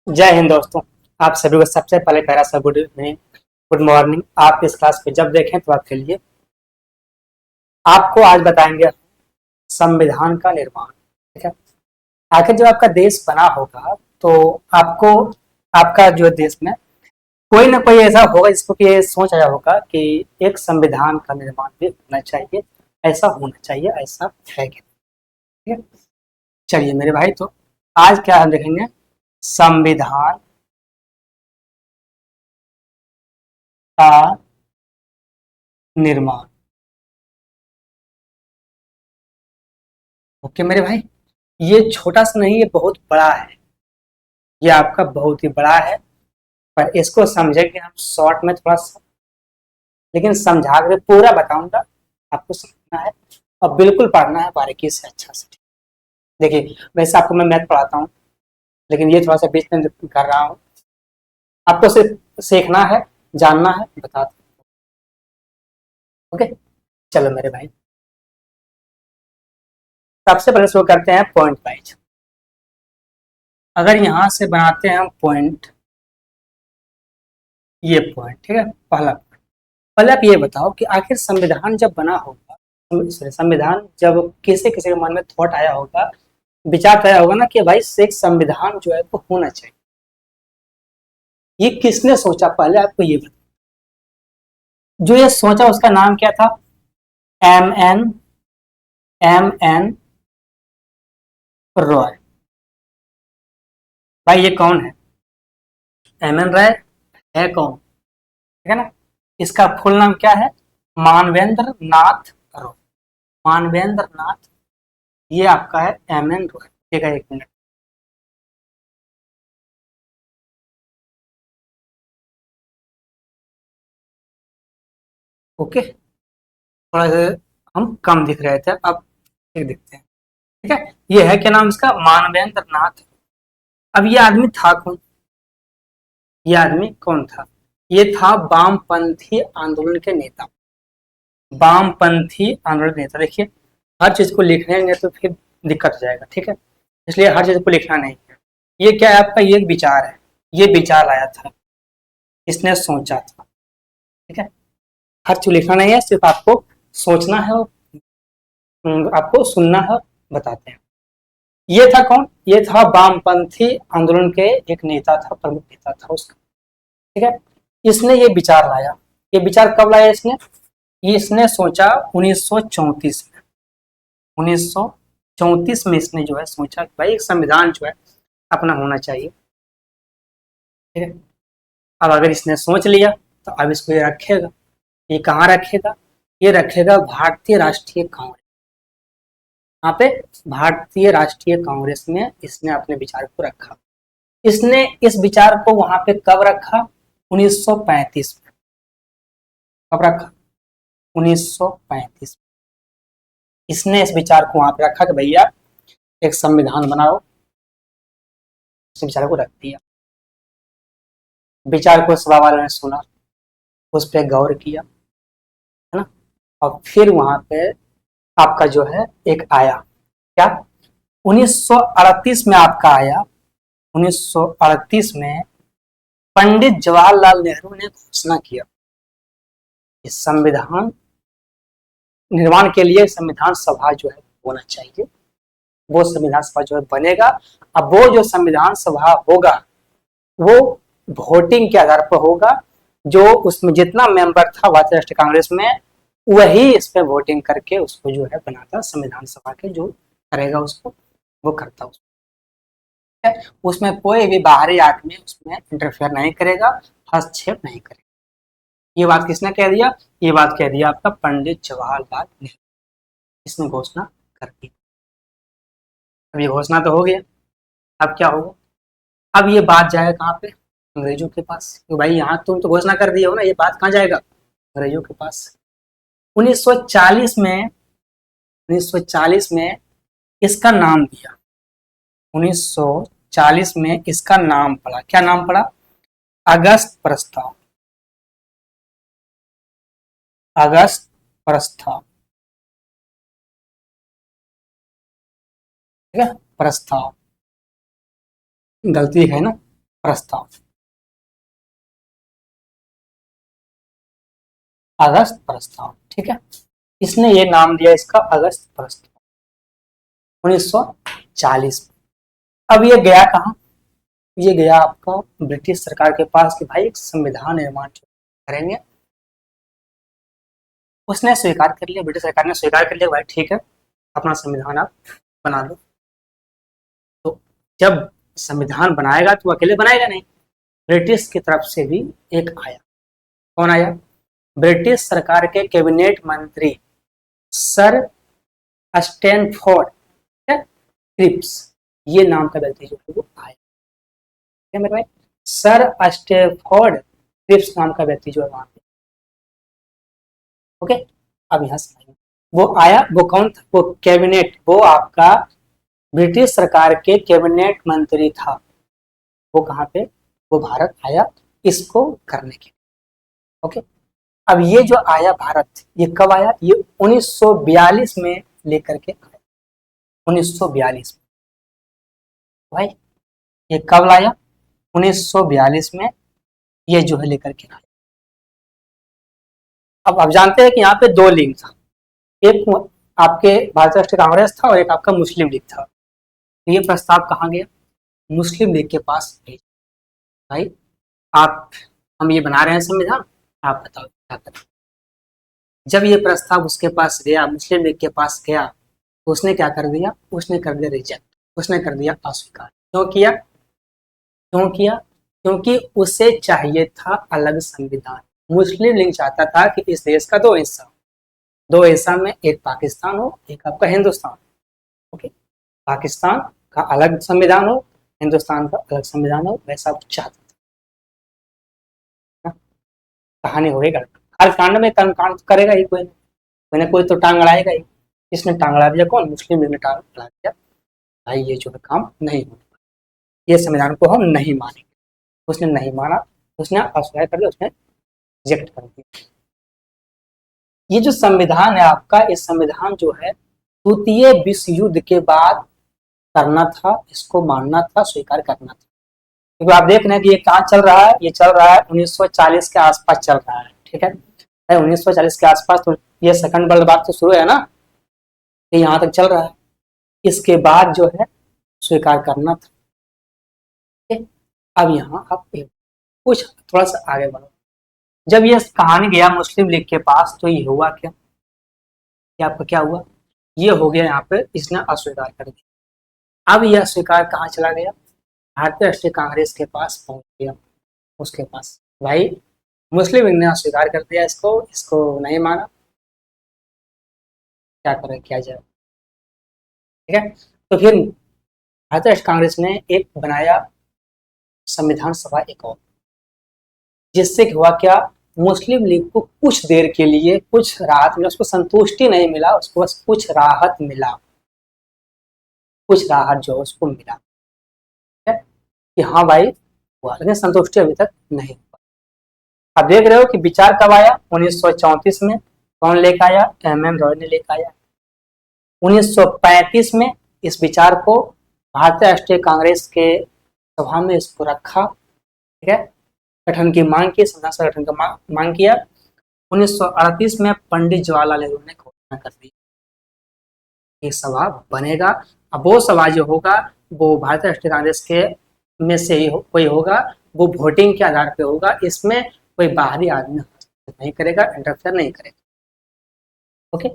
जय हिंद दोस्तों। आप सभी को सबसे पहले प्यारा सा गुड इवनिंग, गुड मॉर्निंग। आप इस क्लास को जब देखें तो आपके लिए आपको आज बताएंगे संविधान का निर्माण। ठीक है। आखिर जब आपका देश बना होगा तो आपको आपका जो देश में कोई ना कोई ऐसा होगा जिसको कि ये सोच आया होगा कि एक संविधान का निर्माण भी होना चाहिए, ऐसा होना चाहिए, ऐसा है क्या? ठीक है। चलिए मेरे भाई, तो आज क्या हम देखेंगे? संविधान का निर्माण। ओके मेरे भाई, ये छोटा सा नहीं, ये बहुत बड़ा है। ये आपका बहुत ही बड़ा है, पर इसको समझेंगे हम शॉर्ट में थोड़ा सा, लेकिन समझा के पूरा बताऊंगा। आपको समझना है और बिल्कुल पढ़ना है बारीकी से, अच्छा से। देखिए, वैसे आपको मैं मैथ पढ़ाता हूँ, लेकिन ये थोड़ा सा बीच में कर रहा हूँ। आपको सिर्फ सीखना है, जानना है, बता दो। ओके, चलो मेरे भाई, सबसे पहले शुरू करते हैं पॉइंट वाइज। अगर यहाँ से बनाते हैं हम पॉइंट, ये पॉइंट, ठीक है, पहला। पहले आप ये बताओ कि आखिर संविधान जब बना होगा, संविधान जब किसी किसी के मन में थॉट आया होगा, विचार आया होगा ना कि भाई एक संविधान जो है वो होना चाहिए, ये किसने सोचा? पहले आपको ये बताओ। जो ये सोचा उसका नाम क्या था? M N Roy. भाई ये कौन है? एम एन रॉय है कौन? ठीक है ना। इसका फुल नाम क्या है? मानवेंद्र नाथ रॉय। मानवेंद्र नाथ, ये आपका है एम एन रॉय। ठीक है, एक मिनट। ओके, थोड़ा सा हम कम दिख रहे थे, अब ठीक दिखते हैं। ठीक है, ये है क्या नाम इसका? मानवेंद्र नाथ। अब ये आदमी था कौन? ये आदमी कौन था? ये था वामपंथी आंदोलन के नेता। वामपंथी आंदोलन के नेता। देखिए, हर चीज को लिखने तो फिर दिक्कत हो जाएगा, ठीक है, इसलिए हर चीज को लिखना नहीं है। ये क्या है आपका? ये एक विचार है, ये विचार आया था, इसने सोचा था। ठीक है, हर चीज लिखना नहीं है, सिर्फ आपको सोचना है और आपको सुनना है। बताते हैं, ये था कौन? ये था वामपंथी आंदोलन के एक नेता था, प्रमुख नेता था उसका। ठीक है, इसने ये विचार लाया। ये विचार कब लाया इसने? ये इसने सोचा 1934 में। 1934 में इसने जो है सोचा कि भाई एक संविधान जो है अपना होना चाहिए। ठीक है, अब अगर इसने सोच लिया तो अब इसको ये रखेगा। ये कहाँ रखेगा? ये रखेगा भारतीय राष्ट्रीय कांग्रेस। यहाँ पे भारतीय राष्ट्रीय कांग्रेस में इसने अपने विचार को रखा। इसने इस विचार को वहां पे कब रखा? 1935 में। कब रखा? 1935 में। इसने इस विचार को वहां पे रखा कि भैया एक संविधान बनाओ। इस विचार को रख दिया। विचार को सभा वालों ने सुना, उस पर गौर किया, है ना। और फिर वहां पे आपका जो है एक आया, क्या? 1938 में आपका आया। 1938 में पंडित जवाहरलाल नेहरू ने घोषणा किया कि संविधान निर्माण के लिए संविधान सभा जो है होना चाहिए। वो संविधान सभा जो है बनेगा। अब वो जो संविधान सभा होगा वो वोटिंग के आधार पर होगा। जो उसमें जितना मेंबर था भारतीय राष्ट्रीय कांग्रेस में, वही इस पे वोटिंग करके उसको जो है बनाता संविधान सभा के, जो करेगा उसको वो करता उसको। उसमें कोई भी बाहरी आदमी उसमें इंटरफेयर नहीं करेगा, हस्तक्षेप नहीं करेगा। ये बात किसने कह दिया? ये बात कह दिया आपका पंडित जवाहरलाल नेहरू। इसने घोषणा कर दी। अब ये घोषणा तो हो गया, अब क्या होगा? अब ये बात जाएगा कहाँ पे? अंग्रेजों के पास। तो भाई यहाँ तुम तो घोषणा कर दिए हो ना, ये बात कहाँ जाएगा? अंग्रेजों के पास। 1940 में, 1940 में इसका नाम दिया। 1940 में इसका नाम पड़ा, क्या नाम पड़ा? अगस्त प्रस्ताव। अगस्त प्रस्ताव। ठीक है, प्रस्ताव। गलती है ना, प्रस्ताव, अगस्त प्रस्ताव, ठीक है। इसने ये नाम दिया इसका अगस्त प्रस्ताव 1940 में। अब ये गया कहाँ? ये गया आपका ब्रिटिश सरकार के पास कि भाई एक संविधान निर्माण करेंगे। उसने स्वीकार कर लिया, ब्रिटिश सरकार ने स्वीकार कर लिया, भाई ठीक है अपना संविधान आप बना लो। तो जब संविधान बनाएगा तो अकेले बनाएगा नहीं, ब्रिटिश की तरफ से भी एक आया। कौन आया? ब्रिटिश सरकार के कैबिनेट मंत्री सर स्टैनफोर्ड क्रिप्स, ये नाम का व्यक्ति जो है वो आया। क्या मेरे भाई? सर स्टैनफोर्ड क्रिप्स नाम का व्यक्ति जो है वहां पे, ओके। अब यहाँ से वो आया, वो कौन था? वो कैबिनेट, वो आपका ब्रिटिश सरकार के कैबिनेट मंत्री था। वो कहाँ पे? वो भारत आया इसको करने के लिए, ओके। अब ये जो आया भारत, ये कब आया? ये 1942 में लेकर के आया, 1942 में। भाई ये कब लाया? 1942 में ये जो है लेकर के आया। अब आप जानते हैं कि यहाँ पे दो लीग था, एक आपके भारतीय राष्ट्रीय कांग्रेस था और एक आपका मुस्लिम लीग था। तो ये प्रस्ताव कहाँ गया? मुस्लिम लीग के पास भेजा, भाई आप, हम ये बना रहे हैं संविधान, आप बताओ क्या करें। जब ये प्रस्ताव उसके पास गया, मुस्लिम लीग के पास गया, तो उसने क्या कर दिया? उसने कर दिया रिजेक्ट, उसने कर दिया अस्वीकार। क्यों किया? क्यों किया? क्योंकि उसे चाहिए था अलग संविधान। मुस्लिम लीग चाहता था कि इस देश का दो हिस्सा, दो हिस्सा में एक पाकिस्तान हो, एक आपका हिंदुस्तान, ओके। पाकिस्तान का अलग संविधान हो, हिंदुस्तान का अलग संविधान हो, वैसा वो चाहता था। कहानी होगी, हर कांड में कांड करेगा ही कोई ना कोई तो टांग अड़ाएगा ही। इसने टांग अड़ा दिया, कौन? मुस्लिम लीग ने टांग अड़ा दिया, भाई ये जो है काम नहीं होने, ये संविधान को हम नहीं मानेंगे। उसने नहीं माना, उसने अस्वीकार कर दिया, उसने रिजेक्ट कर दिया। ये जो संविधान है आपका, ये संविधान जो है द्वितीय विश्व युद्ध के बाद करना था, इसको मानना था, स्वीकार करना था। क्योंकि आप देख रहे हैं कि ये कहाँ चल रहा है? ये चल रहा है 1940 के आसपास चल रहा है, ठीक है। 1940 के आसपास तो ये सेकंड वर्ल्ड वॉर तो शुरू है ना, ये यहाँ तक चल रहा है। इसके बाद जो है स्वीकार करना था, ठीक है। अब यहाँ आप कुछ थोड़ा सा आगे बढ़ो। जब ये कहानी गया मुस्लिम लीग के पास, तो ये हुआ क्या? ये आपका क्या हुआ? ये हो गया यहाँ पे, इसने अस्वीकार कर दिया। अब यह अस्वीकार कहाँ चला गया? भारतीय राष्ट्रीय कांग्रेस के पास पहुंच गया। उसके पास भाई मुस्लिम लीग ने अस्वीकार कर दिया, इसको इसको नहीं माना, क्या करें, क्या जाए, ठीक है। तो फिर भारतीय राष्ट्रीय कांग्रेस ने एक बनाया संविधान सभा एक और, जिससे हुआ क्या? मुस्लिम लीग को कुछ देर के लिए कुछ राहत मिला, उसको संतुष्टि नहीं मिला, उसको बस कुछ राहत मिला, कुछ राहत जो उसको मिला, ठीक है, कि हाँ भाई हुआ, लेकिन संतुष्टि अभी तक नहीं हुआ। अब देख रहे हो कि विचार कब आया? 1934 में। कौन लेकर आया? एम रॉय ने लेकर आया। 1935 में इस विचार को भारतीय राष्ट्रीय कांग्रेस के सभा में इसको रखा, ठीक है, गठन की मांग की, संविधान सभा गठन का मांग किया। 1938 में पंडित जवाहरलाल नेहरू ने घोषणा कर दी ये सभा बनेगा। अब वो सभा जो होगा वो भारतीय राष्ट्रीय कांग्रेस के में से ही कोई होगा, वो वोटिंग के आधार पे होगा, इसमें कोई बाहरी आदमी नहीं करेगा, इंटरफेयर नहीं करेगा, ओके।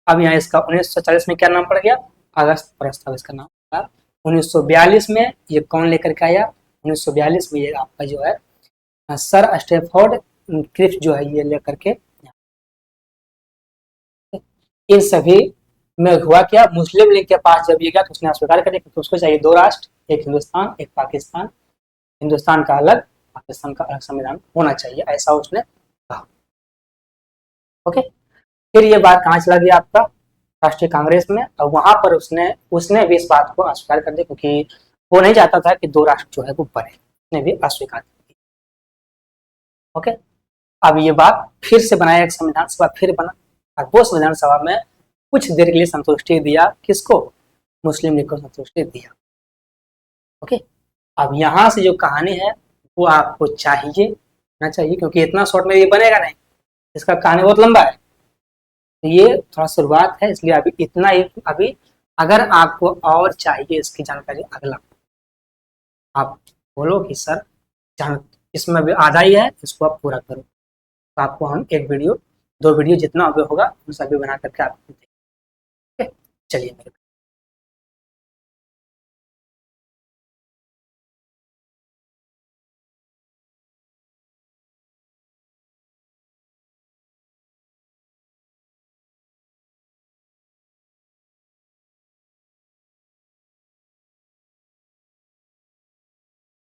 अब यहाँ इसका 1940 में क्या नाम पड़ गया? अगस्त प्रस्ताव इसका नाम था। 1942 में ये कौन लेकर के आया? 1942 में ये आपका जो है सर स्टैनफोर्ड क्रिप्स जो है ये लेकर के, इन सभी में हुआ क्या? मुस्लिम लीग के पास जब ये गया तो उसने अस्वीकार कर दिया, क्योंकि उसको चाहिए दो राष्ट्र, एक हिंदुस्तान एक पाकिस्तान, हिंदुस्तान का अलग, पाकिस्तान का अलग संविधान होना चाहिए, ऐसा उसने कहा, ओके। फिर ये बात कहाँ चला गया आपका? राष्ट्रीय कांग्रेस में, और वहां पर उसने उसने भी इस बात को अस्वीकार कर दिया, क्योंकि वो नहीं चाहता था कि दो राष्ट्र जो है वो बने, उसने भी अस्वीकार कर दिया, ओके। अब ये बात फिर से बनाया, एक संविधान सभा फिर बना, और वो संविधान सभा में कुछ देर के लिए संतुष्टि दिया, किसको? मुस्लिम लीग को संतुष्टि दिया, ओके। अब यहाँ से जो कहानी है वो आपको चाहिए ना चाहिए, क्योंकि इतना शॉर्ट में ये बनेगा नहीं, इसका कहानी बहुत लंबा है। तो ये थोड़ा शुरुआत है, इसलिए अभी इतना ही। अभी अगर आपको और चाहिए इसकी जानकारी अगला, आप बोलो कि सर जान इसमें अभी आधा ही है, इसको आप पूरा करो, तो आपको हम एक वीडियो 2 वीडियो जितना अभी होगा उन सभी बना करके आपको देंगे। चलिए मेरे